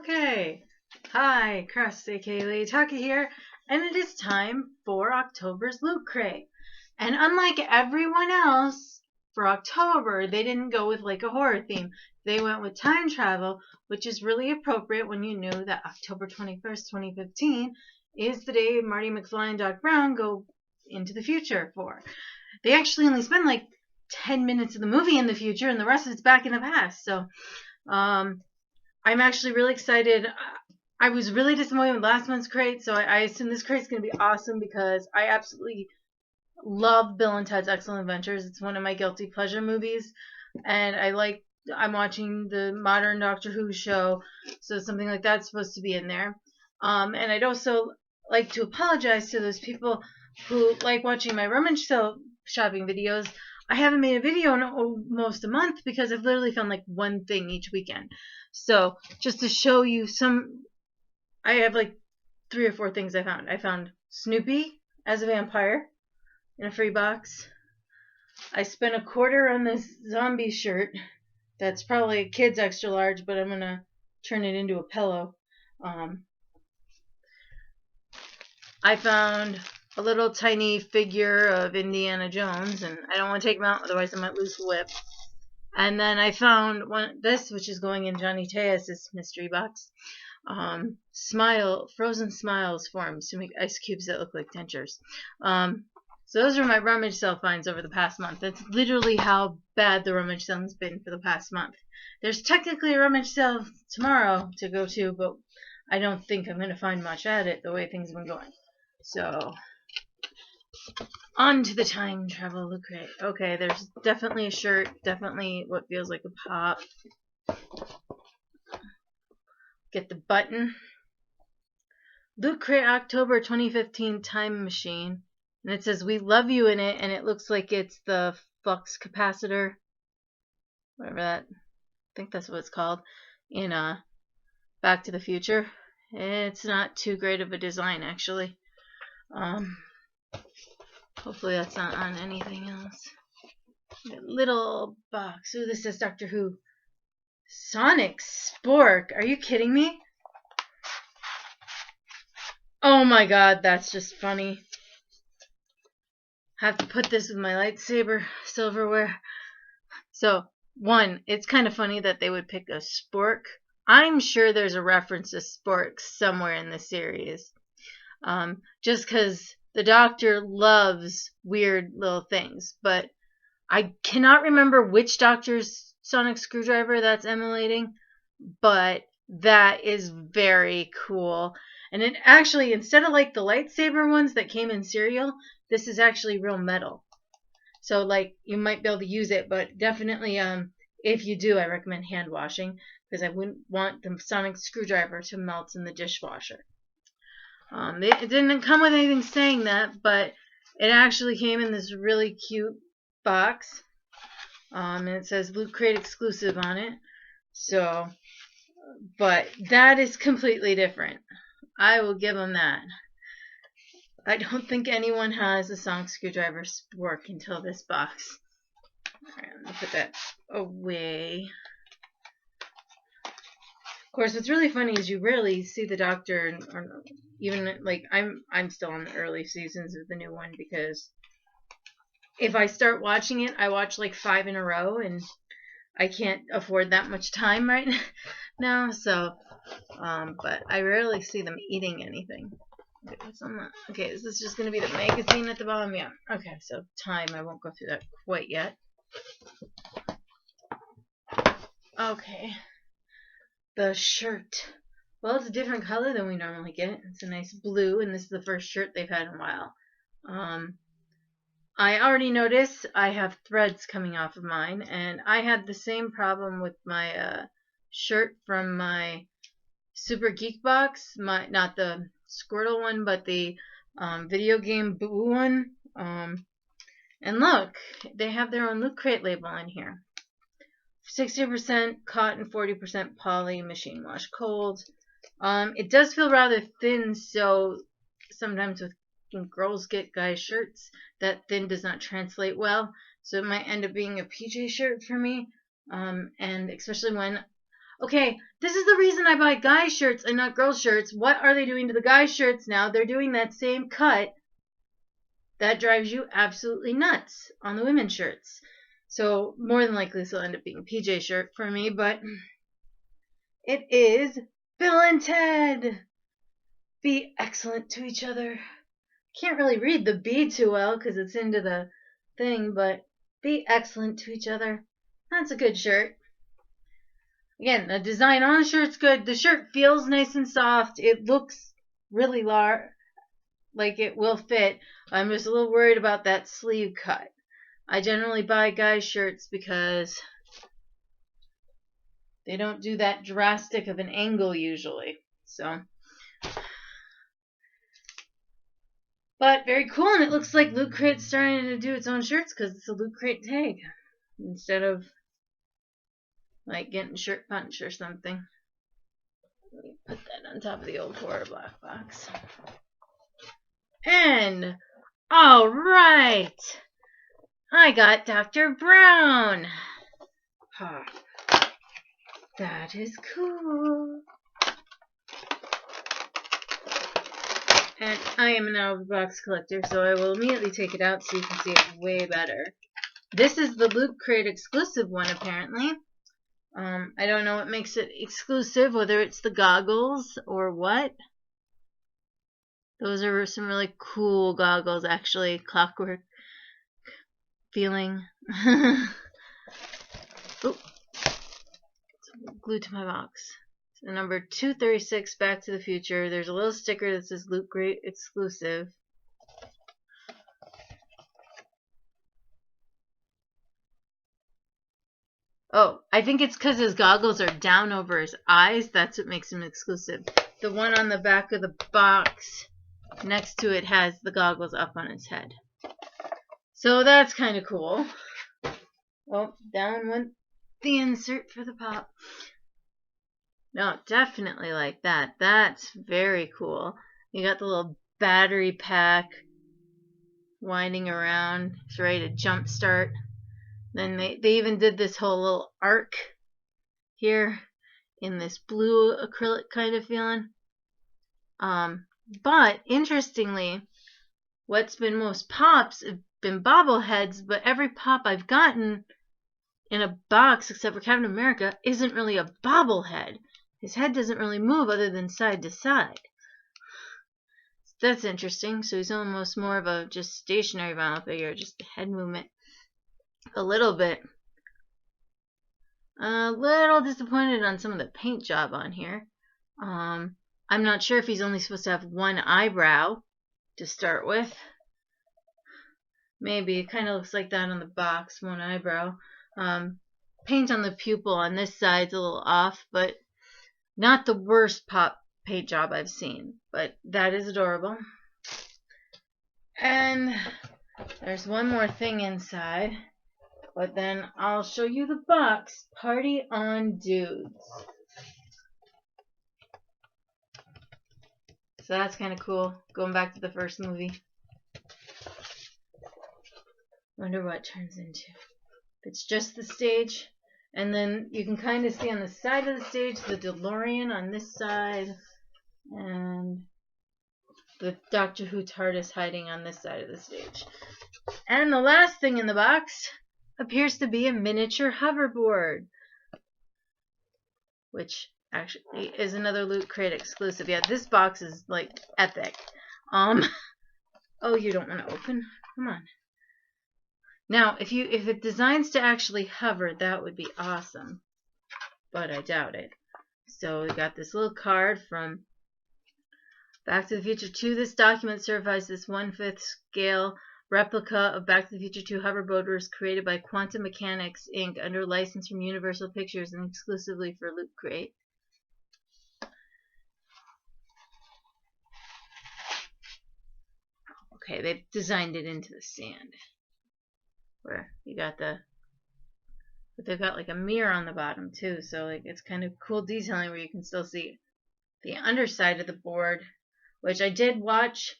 Okay. Hi, Crust, aka Lady Taka here, and it is time for October's Loot Crate. And unlike everyone else, for October, they didn't go with like a horror theme. They went with time travel, which is really appropriate when you knew that October 21st, 2015 is the day Marty McFly and Doc Brown go into the future for. They actually only spend like 10 minutes of the movie in the future, and the rest is back in the past. So, I'm actually really excited. I was really disappointed with last month's crate, so I assume this crate's going to be awesome because I absolutely love Bill and Ted's Excellent Adventures. It's one of my guilty pleasure movies, and I'm watching the modern Doctor Who show, so something like that's supposed to be in there. And I'd also like to apologize to those people who like watching my rummage sale shopping videos. I haven't made a video in almost a month because I've literally found like one thing each weekend. So just to show you I have like 3 or 4 things I found. I found Snoopy as a vampire in a free box. I spent $0.25 on this zombie shirt. That's probably a kid's extra large, but I'm going to turn it into a pillow. I found a little tiny figure of Indiana Jones, and I don't want to take him out, otherwise I might lose the whip. And then I found this, which is going in Johnny Tejas' mystery box. Frozen smiles forms to make ice cubes that look like dentures. So those are my rummage sale finds over the past month. That's literally how bad the rummage sale has been for the past month. There's technically a rummage sale tomorrow to go to, but I don't think I'm going to find much at it the way things have been going. So, on to the time travel Loot Crate. Okay, there's definitely a shirt, definitely what feels like a pop. Get the button. Loot Crate October 2015 Time Machine. And it says, "We love you" in it, and it looks like it's the flux capacitor. Whatever that, I think that's what it's called. In Back to the Future. It's not too great of a design, actually. Hopefully that's not on anything else. Little box. Ooh, this says Doctor Who. Sonic Spork. Are you kidding me? Oh my god, that's just funny. I have to put this with my lightsaber silverware. So, one, it's kind of funny that they would pick a spork. I'm sure there's a reference to sporks somewhere in the series. Just because the Doctor loves weird little things. But I cannot remember which Doctor's sonic screwdriver that's emulating. But that is very cool. And it actually, instead of like the lightsaber ones that came in cereal, this is actually real metal. So like you might be able to use it, but definitely if you do, I recommend hand washing because I wouldn't want the sonic screwdriver to melt in the dishwasher. It didn't come with anything saying that, but it actually came in this really cute box. And it says Loot Crate exclusive on it. So, but that is completely different. I will give them that. I don't think anyone has a sonic screwdriver spork until this box. Alright, I'm going to put that away. Of course, what's really funny is you rarely see the Doctor, or even like I'm still on the early seasons of the new one because if I start watching it, I watch like 5 in a row, and I can't afford that much time right now. So, but I rarely see them eating anything. Okay, what's on that? Okay, is this just going to be the magazine at the bottom? Yeah. Okay, so time. I won't go through that quite yet. Okay. The shirt. Well, it's a different color than we normally get. It's a nice blue, and this is the first shirt they've had in a while. I already noticed I have threads coming off of mine, and I had the same problem with my shirt from my Super Geek box. Not the Squirtle one, but the video game Boo one. And look, they have their own Loot Crate label in here. 60% cotton, 40% poly, machine wash cold. It does feel rather thin, so sometimes when girls get guys shirts, that thin does not translate well. So it might end up being a PJ shirt for me. And especially when, Okay, this is the reason I buy guy shirts and not girl shirts. What are they doing to the guy shirts now? They're doing that same cut. That drives you absolutely nuts on the women's shirts. So more than likely this will end up being a PJ shirt for me, but it is Bill and Ted. Be excellent to each other. Can't really read the B too well because it's into the thing, but be excellent to each other. That's a good shirt. Again, the design on the shirt's good. The shirt feels nice and soft. It looks really large, like it will fit. I'm just a little worried about that sleeve cut. I generally buy guys' shirts because they don't do that drastic of an angle usually. So, but very cool, and it looks like Lootcrate's starting to do its own shirts because it's a Lootcrate tag instead of like getting Shirt Punch or something. Let me put that on top of the old horror black box. And all right, I got Dr. Brown. Huh. That is cool. And I am an out of the box collector, so I will immediately take it out so you can see it way better. This is the Lootcrate exclusive one, apparently. I don't know what makes it exclusive, whether it's the goggles or what. Those are some really cool goggles, actually. Clockwork feeling. Oop. Glued to my box. So number 236, Back to the Future. There's a little sticker that says Lootcrate exclusive. Oh, I think it's because his goggles are down over his eyes. That's what makes him exclusive. The one on the back of the box next to it has the goggles up on his head. So that's kind of cool. Oh, down went the insert for the pop. No, definitely like that. That's very cool. You got the little battery pack winding around. It's ready to jump start. Then they even did this whole little arc here in this blue acrylic kind of feeling. But interestingly, what's been most pops have been bobbleheads, but every pop I've gotten in a box except for Captain America isn't really a bobblehead. His head doesn't really move other than side to side. That's interesting. So he's almost more of a just stationary vinyl figure, just the head movement. A little bit. A little disappointed on some of the paint job on here. I'm not sure if he's only supposed to have one eyebrow to start with. Maybe. It kind of looks like that on the box, one eyebrow. Paint on the pupil on this side's a little off, but not the worst pop paint job I've seen. But that is adorable. And there's one more thing inside. But then I'll show you the box. Party on Dudes. So that's kind of cool. Going back to the first movie. Wonder what it turns into. It's just the stage. And then you can kind of see on the side of the stage the DeLorean on this side. And the Doctor Who TARDIS hiding on this side of the stage. And the last thing in the box appears to be a miniature hoverboard, which actually is another Lootcrate exclusive. Yeah, this box is like epic. Oh, you don't want to open? Come on. Now, if it designs to actually hover, that would be awesome, but I doubt it. So we got this little card from Back to the Future 2. This document certifies this 1/5 scale replica of Back to the Future 2 hoverboard was created by Quantum Mechanics, Inc. under license from Universal Pictures and exclusively for Lootcrate. Okay, they've designed it into the sand. Where you got but they've got like a mirror on the bottom too, so like it's kind of cool detailing where you can still see the underside of the board, which I did watch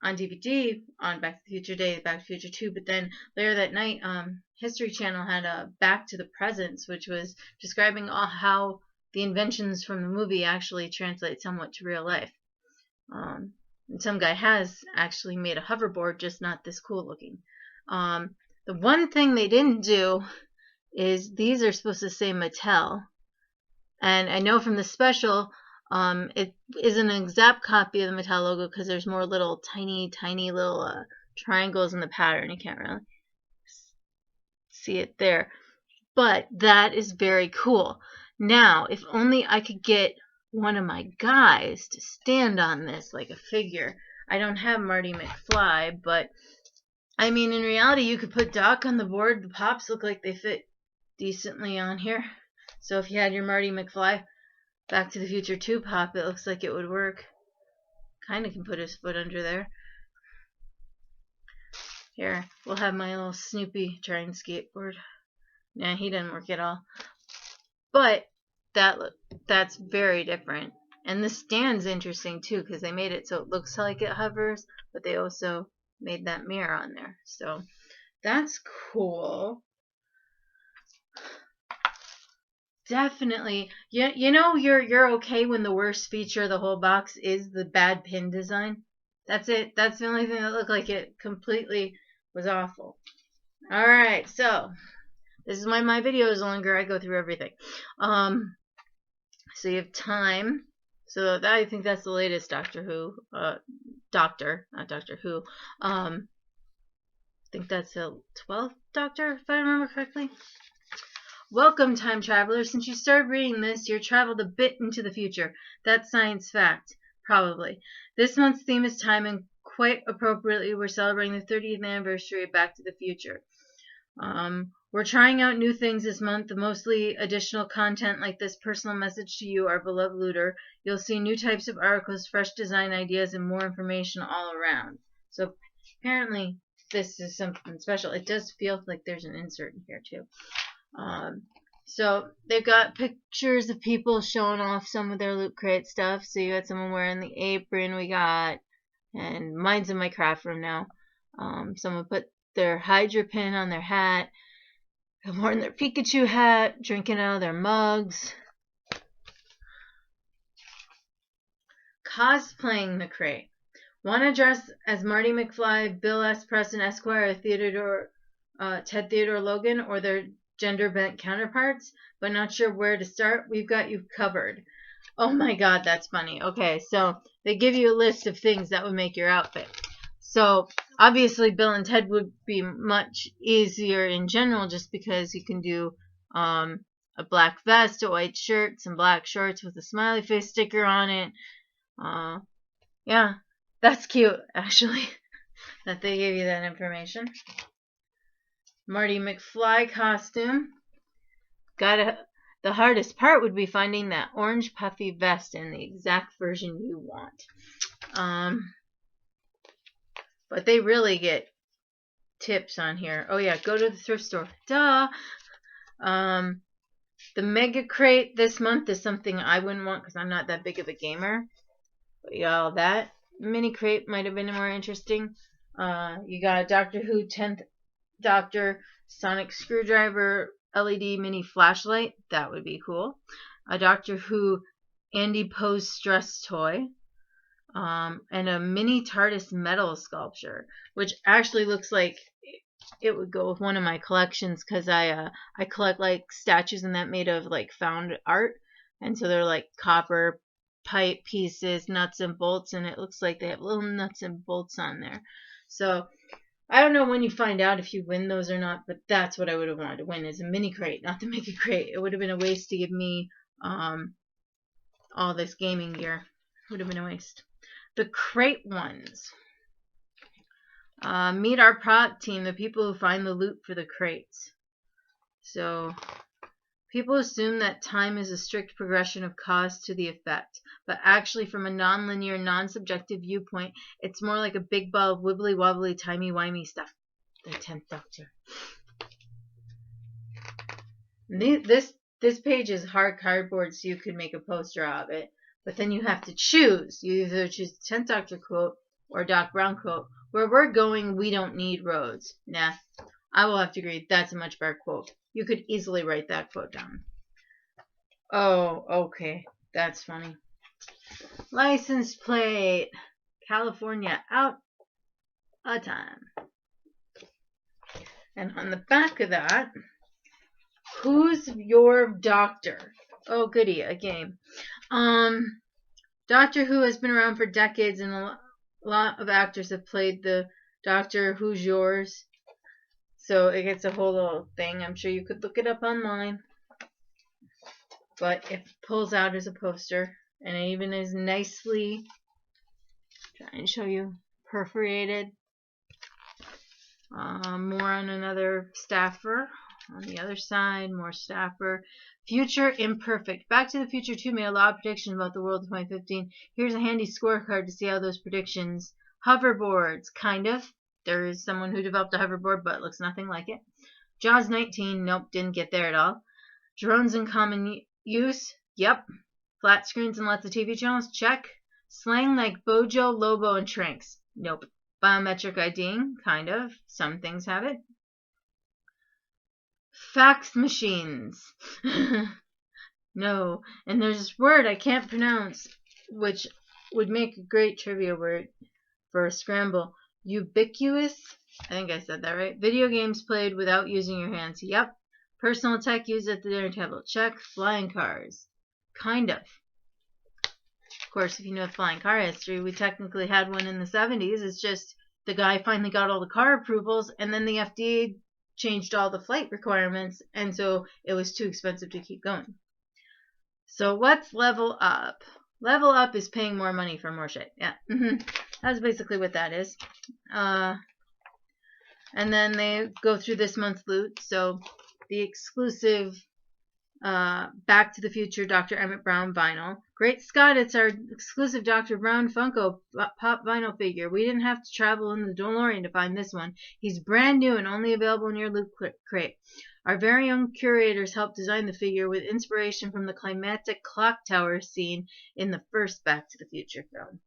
on DVD on Back to the Future Day, Back to the Future 2, but then later that night, History Channel had a Back to the Presents, which was describing how the inventions from the movie actually translate somewhat to real life. And some guy has actually made a hoverboard, just not this cool looking. The one thing they didn't do is these are supposed to say Mattel. And I know from the special, it isn't an exact copy of the Mattel logo because there's more little tiny little triangles in the pattern. You can't really see it there. But that is very cool. Now, if only I could get one of my guys to stand on this like a figure. I don't have Marty McFly, but I mean, in reality, you could put Doc on the board. The pops look like they fit decently on here. So if you had your Marty McFly Back to the Future 2 pop, it looks like it would work. Kind of can put his foot under there. Here, we'll have my little Snoopy trying skateboard. Nah, he doesn't work at all. But that's very different. And the stand's interesting too because they made it so it looks like it hovers, but they also made that mirror on there. So that's cool. Definitely. You know you're okay when the worst feature of the whole box is the bad pin design. That's it. That's the only thing that looked like it completely was awful. Alright, so this is why my video is longer. I go through everything. So you have time. So I think that's the latest Doctor Who. Doctor, not Doctor Who. I think that's the 12th Doctor, if I remember correctly. Welcome, time travelers. Since you started reading this, you're traveled a bit into the future. That's science fact, probably. This month's theme is time, and quite appropriately, we're celebrating the 30th anniversary of Back to the Future. We're trying out new things this month, mostly additional content like this personal message to you, our beloved looter. You'll see new types of articles, fresh design ideas, and more information all around. So apparently this is something special. It does feel like there's an insert in here too. So they've got pictures of people showing off some of their Lootcrate stuff. So you got someone wearing the apron and mine's in my craft room now. Someone put their Hydra pin on their hat, wearing their Pikachu hat, drinking out of their mugs. Cosplaying the crate. Want to dress as Marty McFly, Bill S. Preston Esquire, Ted Theodore Logan, or their gender-bent counterparts, but not sure where to start? We've got you covered. Oh my god, that's funny. Okay, so they give you a list of things that would make your outfit. So obviously Bill and Ted would be much easier in general just because you can do a black vest, a white shirt, some black shorts with a smiley face sticker on it. Yeah, that's cute actually that they gave you that information. Marty McFly costume. The hardest part would be finding that orange puffy vest in the exact version you want. But they really get tips on here. Oh yeah, go to the thrift store. Duh. The Mega Crate this month is something I wouldn't want because I'm not that big of a gamer. But you got all that. Mini Crate might have been more interesting. You got a Doctor Who 10th Doctor Sonic Screwdriver LED mini flashlight. That would be cool. A Doctor Who Andy Pose stress toy. And a mini TARDIS metal sculpture, which actually looks like it would go with one of my collections because I collect like statues and that made of like found art, and so they're like copper pipe pieces, nuts and bolts, and it looks like they have little nuts and bolts on there. So I don't know when you find out if you win those or not, but that's what I would have wanted to win is a mini crate, not the Mega Crate. It would have been a waste to give me all this gaming gear. It would have been a waste. The crate ones. Meet our prop team, the people who find the loot for the crates. So people assume that time is a strict progression of cause to the effect, but actually from a non-linear, non-subjective viewpoint, it's more like a big ball of wibbly-wobbly, timey-wimey stuff. The 10th Doctor. This page is hard cardboard, so you could make a poster of it, but then you have to choose. You either choose the 10th Doctor quote or Doc Brown quote. Where we're going, we don't need roads. Nah, I will have to agree. That's a much better quote. You could easily write that quote down. Oh, okay. That's funny. License plate. California out of time. And on the back of that, who's your doctor? Oh, goody, a game. Doctor Who has been around for decades, and a lot of actors have played the Doctor Who's Yours. So it gets a whole little thing. I'm sure you could look it up online. But it pulls out as a poster, and it even is nicely, trying to show you, perforated. More on another staffer. On the other side, more staffer. Future imperfect. Back to the Future 2 made a lot of predictions about the world of 2015. Here's a handy scorecard to see how those predictions. Hoverboards, kind of. There is someone who developed a hoverboard, but it looks nothing like it. Jaws 19, nope, didn't get there at all. Drones in common use, yep. Flat screens and lots of TV channels, check. Slang like Bojo, Lobo, and Tranks, nope. Biometric IDing, kind of. Some things have it. Fax machines. No. And there's this word I can't pronounce, which would make a great trivia word for a scramble. Ubiquitous. I think I said that right. Video games played without using your hands. Yep. Personal tech used at the dinner table. Check. Flying cars. Kind of. Of course, if you know flying car history, we technically had one in the 70s. It's just the guy finally got all the car approvals, and then the FDA changed all the flight requirements, and so it was too expensive to keep going. So what's level up? Level up is paying more money for more shit. Yeah. That's basically what that is. And then they go through this month's loot. So the exclusive Back to the Future Dr. Emmett Brown vinyl. Great Scott, it's our exclusive Dr. Brown Funko Pop vinyl figure. We didn't have to travel in the DeLorean to find this one. He's brand new and only available in your Lootcrate. Our very own curators helped design the figure with inspiration from the climatic clock tower scene in the first Back to the Future film.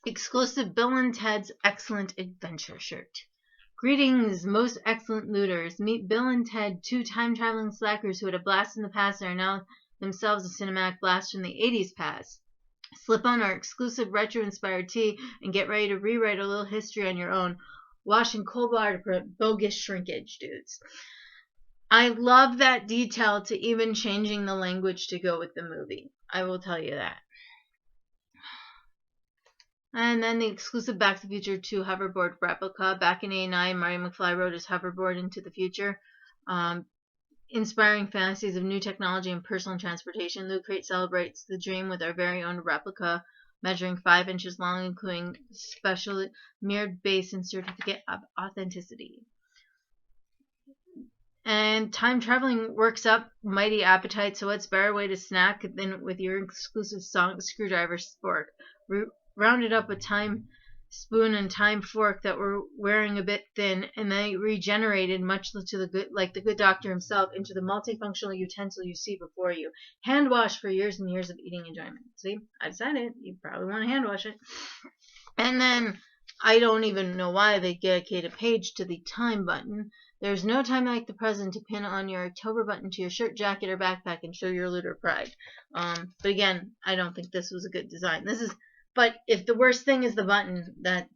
Exclusive Bill and Ted's Excellent Adventure shirt. Greetings, most excellent looters. Meet Bill and Ted, two time-traveling slackers who had a blast in the past and are now themselves a cinematic blast from the 80s past. Slip on our exclusive retro-inspired tee and get ready to rewrite a little history on your own. Wash in cold water to prevent bogus shrinkage, dudes. I love that detail to even changing the language to go with the movie. I will tell you that. And then the exclusive Back to the Future 2 hoverboard replica. Back in '89, Marty McFly rode his hoverboard into the future. Inspiring fantasies of new technology and personal transportation. Lootcrate celebrates the dream with our very own replica, measuring 5 inches long, including special mirrored base and certificate of authenticity. And time traveling works up mighty appetite, so what's better way to snack than with your exclusive screwdriver spork? Rounded up with time spoon and time fork that were wearing a bit thin, and they regenerated much to the good, like the good doctor himself, into the multifunctional utensil you see before you. Hand wash for years and years of eating enjoyment. See, I said it. You probably want to hand wash it. And then I don't even know why they dedicate a page to the time button. There's no time like the present to pin on your October button to your shirt, jacket, or backpack and show your looter pride. But again, I don't think this was a good design. But if the worst thing is the button, that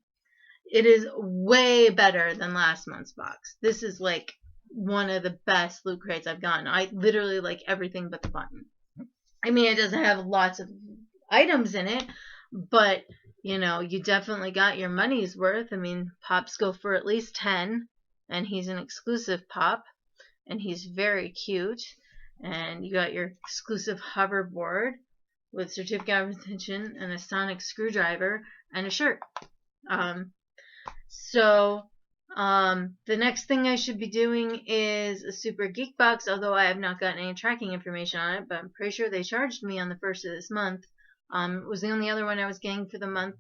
it is way better than last month's box. This is like one of the best loot crates I've gotten. I literally like everything but the button. I mean, it doesn't have lots of items in it, but you know, you definitely got your money's worth. I mean, pops go for at least 10, and he's an exclusive pop, and he's very cute. And you got your exclusive hoverboard with certificate of retention and a sonic screwdriver and a shirt. The next thing I should be doing is a super geek box, although I have not gotten any tracking information on it, but I'm pretty sure they charged me on the 1st of this month. It was the only other one I was getting for the month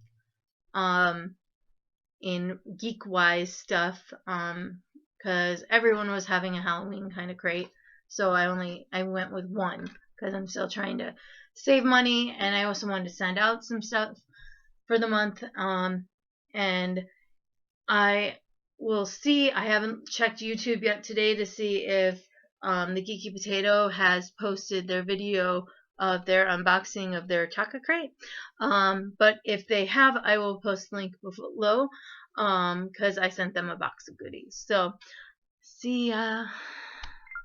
in geek-wise stuff, because everyone was having a Halloween kind of crate, so I went with one. because I'm still trying to save money, and I also wanted to send out some stuff for the month. And I will see. I haven't checked YouTube yet today to see if the Geeky Potato has posted their video of their unboxing of their TakaCrate. But if they have, I will post the link below because I sent them a box of goodies. So, see ya.